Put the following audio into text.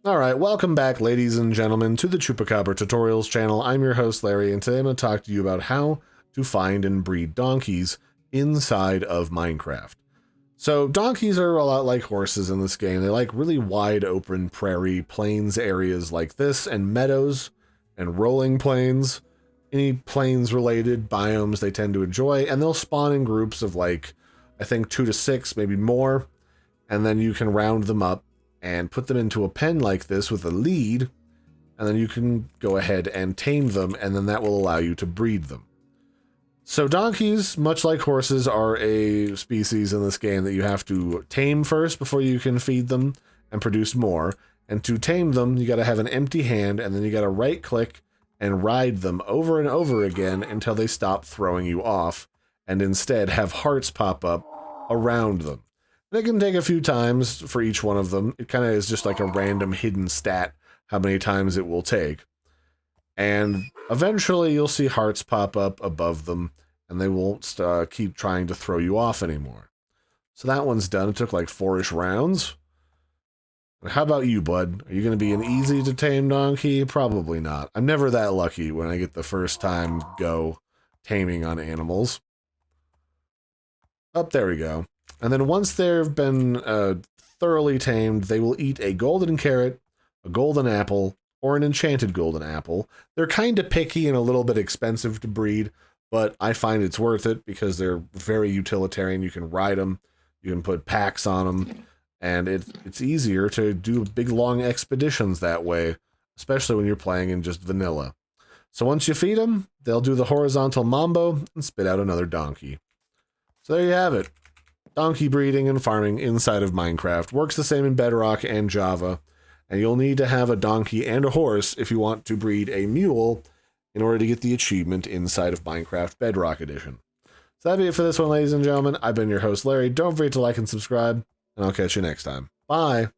Alright, welcome back, ladies and gentlemen, to the Chupacabra Tutorials channel. I'm your host, Larry, and today I'm going to talk to you about how to find and breed donkeys inside of Minecraft. So, donkeys are a lot like horses in this game. They like really wide open prairie, plains areas like this, and meadows, and rolling plains. Any plains-related biomes they tend to enjoy, and they'll spawn in groups of like, I think 2 to 6, maybe more, and then you can round them up and put them into a pen like this with a lead, and then you can go ahead and tame them, and then that will allow you to breed them. So donkeys, much like horses, are a species in this game that you have to tame first before you can feed them and produce more. And to tame them, you gotta have an empty hand, and then you gotta right click and ride them over and over again until they stop throwing you off, and instead have hearts pop up around them. It can take a few times for each one of them. It kind of is just like a random hidden stat, how many times it will take. And eventually you'll see hearts pop up above them, and they won't keep trying to throw you off anymore. So that one's done. It took like 4-ish rounds. How about you, bud? Are you going to be an easy to tame donkey? Probably not. I'm never that lucky when I get the first time go taming on animals. Up there we go. And then once they've been thoroughly tamed, they will eat a golden carrot, a golden apple, or an enchanted golden apple. They're kind of picky and a little bit expensive to breed, but I find it's worth it because they're very utilitarian. You can ride them, you can put packs on them, and it's easier to do big, long expeditions that way, especially when you're playing in just vanilla. So once you feed them, they'll do the horizontal mambo and spit out another donkey. So there you have it. Donkey breeding and farming inside of Minecraft. Works the same in Bedrock and Java, and you'll need to have a donkey and a horse if you want to breed a mule in order to get the achievement inside of Minecraft Bedrock Edition. So that'll be it for this one, ladies and gentlemen. I've been your host, Larry. Don't forget to like and subscribe, and I'll catch you next time. Bye!